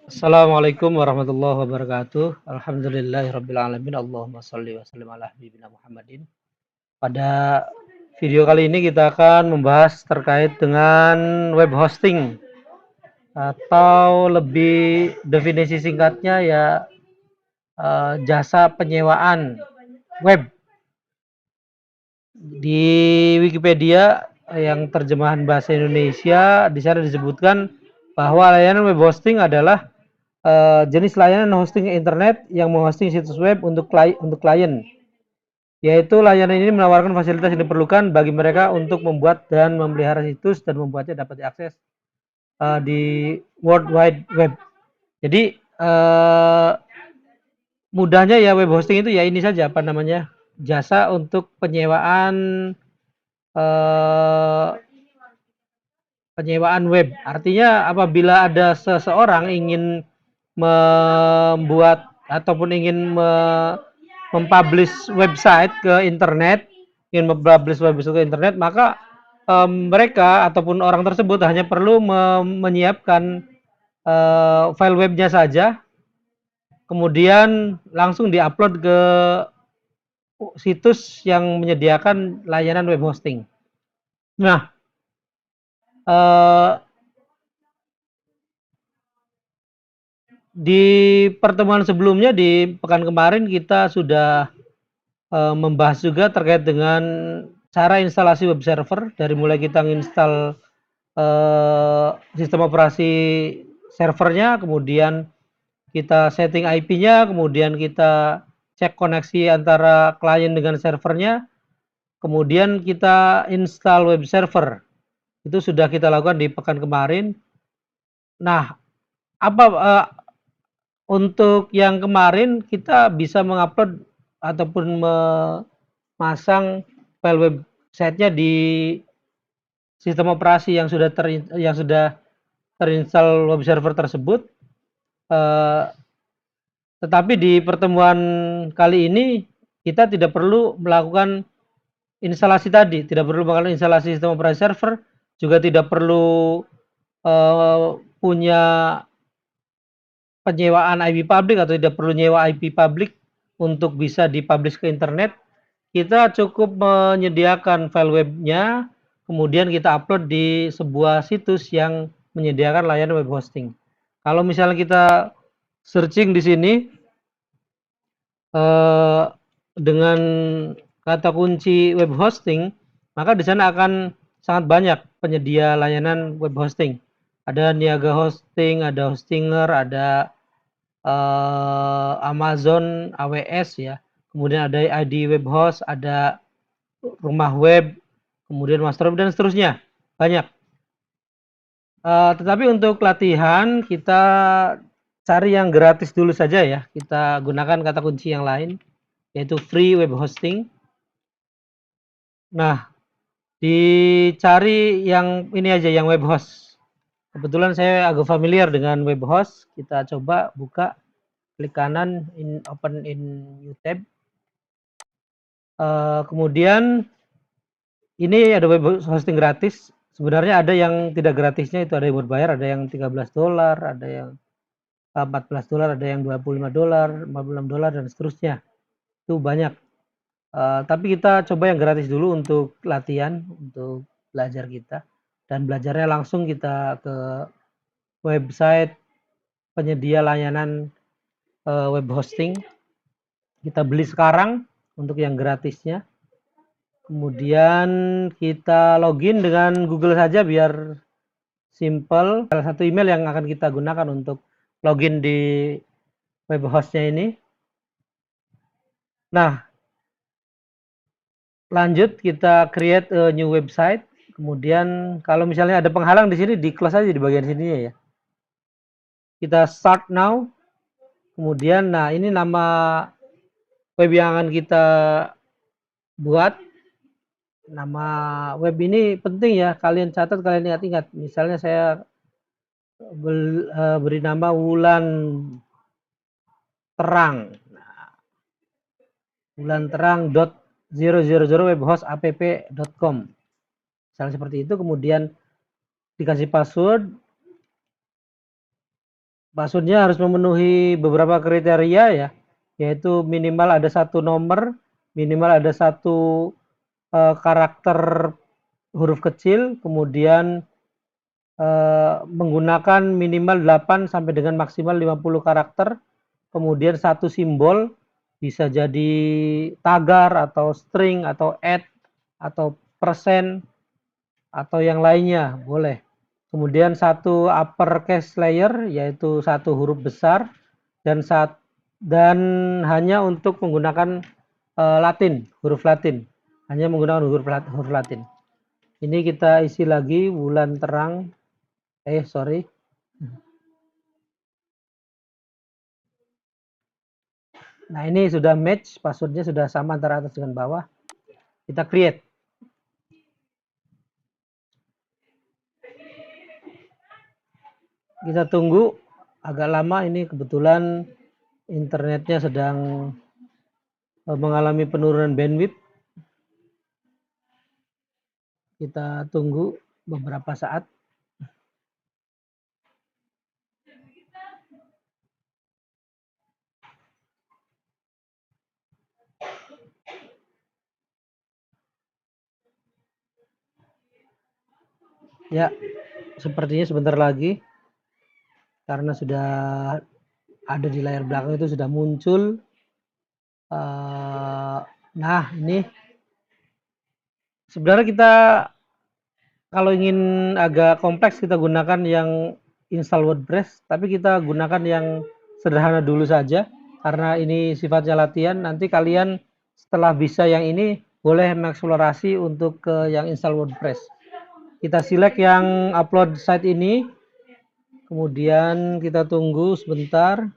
Assalamualaikum warahmatullahi wabarakatuh. Alhamdulillahirabbil alamin. Allahumma shalli wa sallim ala habibina Muhammadin. Pada video kali ini kita akan membahas terkait dengan web hosting atau lebih definisi singkatnya ya jasa penyewaan web. Di Wikipedia yang terjemahan bahasa Indonesia di sana disebutkan bahwa layanan web hosting adalah jenis layanan hosting internet yang menghosting situs web untuk klien, yaitu layanan ini menawarkan fasilitas yang diperlukan bagi mereka untuk membuat dan memelihara situs dan membuatnya dapat diakses di World Wide Web. Jadi mudahnya ya web hosting itu ya ini saja apa namanya jasa untuk penyewaan web. Artinya apabila ada seseorang ingin membuat ataupun ingin mempublish website ke internet, maka mereka ataupun orang tersebut hanya perlu menyiapkan file webnya saja, kemudian langsung diupload ke situs yang menyediakan layanan web hosting. Nah, di pertemuan sebelumnya di pekan kemarin kita sudah membahas juga terkait dengan cara instalasi web server, dari mulai kita menginstal sistem operasi servernya, kemudian kita setting IP-nya, kemudian kita cek koneksi antara klien dengan servernya, kemudian kita install web server. Itu sudah kita lakukan di pekan kemarin. Nah, untuk yang kemarin kita bisa mengupload ataupun memasang file website-nya di sistem operasi yang sudah terinstall web server tersebut. Tetapi di pertemuan kali ini kita tidak perlu melakukan instalasi tadi, tidak perlu melakukan instalasi sistem operasi server, juga tidak perlu punya penyewaan IP public atau tidak perlu nyewa IP public untuk bisa dipublish ke internet. Kita cukup menyediakan file webnya, kemudian kita upload di sebuah situs yang menyediakan layanan web hosting. Kalau misalnya kita searching di sini dengan kata kunci web hosting, maka di sana akan sangat banyak penyedia layanan web hosting. Ada Niaga Hosting, ada Hostinger, ada Amazon AWS ya. Kemudian ada ID Web Host, ada Rumah Web, kemudian Master Web dan seterusnya. Banyak. Tetapi untuk latihan kita cari yang gratis dulu saja ya. Kita gunakan kata kunci yang lain, yaitu free web hosting. Nah, dicari yang ini aja, yang web host. Kebetulan saya agak familiar dengan web host. Kita coba buka, klik kanan, open in new tab. Kemudian ini ada web hosting gratis. Sebenarnya ada yang tidak gratisnya, itu ada yang berbayar, ada yang $13, ada yang $14, ada yang $25, $56 dan seterusnya. Itu banyak. Tapi kita coba yang gratis dulu untuk latihan, untuk belajar kita, dan belajarnya langsung kita ke website penyedia layanan web hosting. Kita beli sekarang untuk yang gratisnya. Kemudian kita login dengan Google saja biar simple. Salah satu email yang akan kita gunakan untuk login di web hostnya ini. Nah, lanjut kita create a new website. Kemudian kalau misalnya ada penghalang di sini, di close aja di bagian sininya ya. Kita start now. Kemudian, nah ini nama web yang akan kita buat. Nama web ini penting ya, kalian catat, kalian ingat-ingat. Misalnya saya beri nama Wulan Terang. Nah, wulanterang.000webhostapp.com. Misalnya seperti itu, kemudian dikasih password. passwordnya harus memenuhi beberapa kriteria ya, yaitu minimal ada 1 nomor, minimal ada 1 karakter huruf kecil, kemudian menggunakan minimal 8 sampai dengan maksimal 50 karakter, kemudian 1 simbol, bisa jadi tagar atau string atau atau persen atau yang lainnya boleh. Kemudian 1 uppercase layer yaitu 1 huruf besar dan hanya untuk menggunakan Latin, huruf Latin. Hanya menggunakan huruf Latin. Ini kita isi lagi bulan terang. Sorry. Nah, ini sudah match, passwordnya sudah sama antara atas dengan bawah. Kita create. Kita tunggu agak lama, ini kebetulan internetnya sedang mengalami penurunan bandwidth. Kita tunggu beberapa saat. Ya, sepertinya sebentar lagi karena sudah ada di layar belakang itu sudah muncul. Nah, ini sebenarnya kita kalau ingin agak kompleks kita gunakan yang install WordPress, tapi kita gunakan yang sederhana dulu saja karena ini sifatnya latihan. Nanti kalian setelah bisa yang ini boleh mengeksplorasi untuk ke yang install WordPress. Kita select yang upload site ini, kemudian kita tunggu sebentar.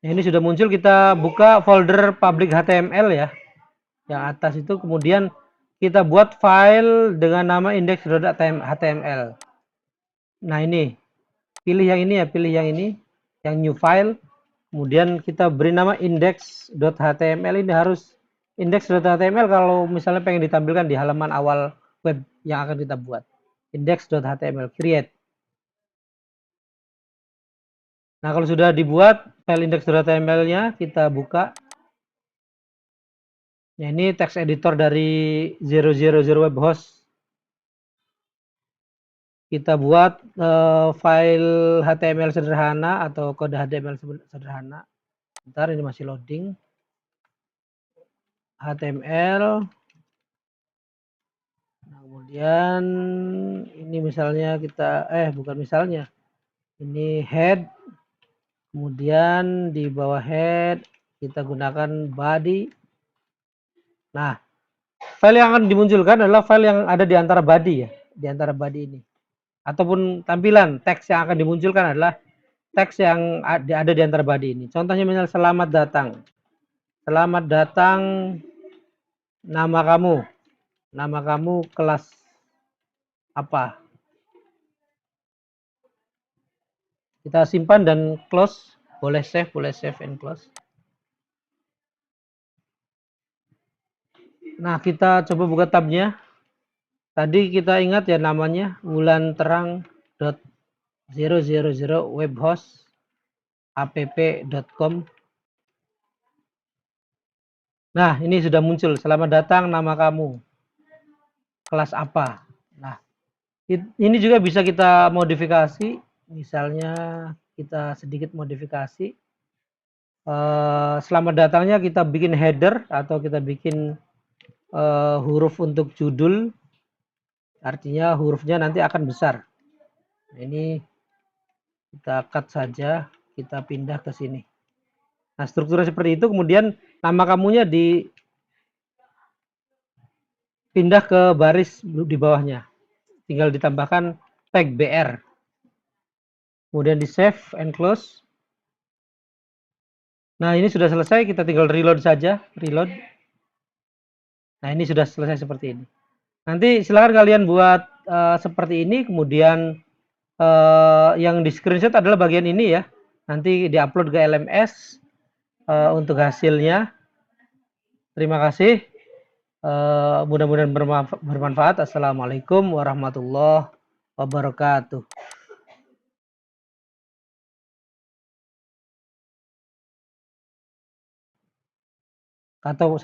Nah, ini sudah muncul, kita buka folder public HTML ya. Yang atas itu kemudian kita buat file dengan nama index.html. Nah, ini pilih yang ini ya, pilih yang ini, yang new file. Kemudian kita beri nama index.html. Ini harus index.html kalau misalnya pengen ditampilkan di halaman awal web yang akan kita buat. Index.html, create. Nah, kalau sudah dibuat file index.html-nya, kita buka. Nah, ini text editor dari 000 web host. Kita buat file HTML sederhana atau kode HTML sederhana. Bentar, ini masih loading. HTML. Nah, kemudian ini misalnya kita bukan misalnya. Ini head. Kemudian di bawah head kita gunakan body. Nah, file yang akan dimunculkan adalah file yang ada di antara body ya, di antara body ini. Ataupun tampilan teks yang akan dimunculkan adalah teks yang ada di antara body ini. Contohnya misalnya selamat datang. Selamat datang, nama kamu. Nama kamu kelas apa? Kita simpan dan close. Boleh save and close. Nah, kita coba buka tabnya. Tadi kita ingat ya namanya bulan terang .000 webhost app.com. Nah, ini sudah muncul. Selamat datang, nama kamu. Kelas apa? Nah, ini juga bisa kita modifikasi. Misalnya kita sedikit modifikasi. Selamat datangnya kita bikin header atau kita bikin huruf untuk judul. Artinya hurufnya nanti akan besar. Nah, ini kita cut saja, kita pindah ke sini. Nah, strukturnya seperti itu, kemudian nama kamunya pindah ke baris di bawahnya. Tinggal ditambahkan tag BR. Kemudian di save and close. Nah, ini sudah selesai, kita tinggal reload saja, reload. Nah, ini sudah selesai seperti ini. Nanti silakan kalian buat seperti ini, kemudian yang di screenshot adalah bagian ini ya. Nanti diupload ke LMS untuk hasilnya. Terima kasih, mudah-mudahan bermanfaat. Assalamualaikum warahmatullahi wabarakatuh. Atau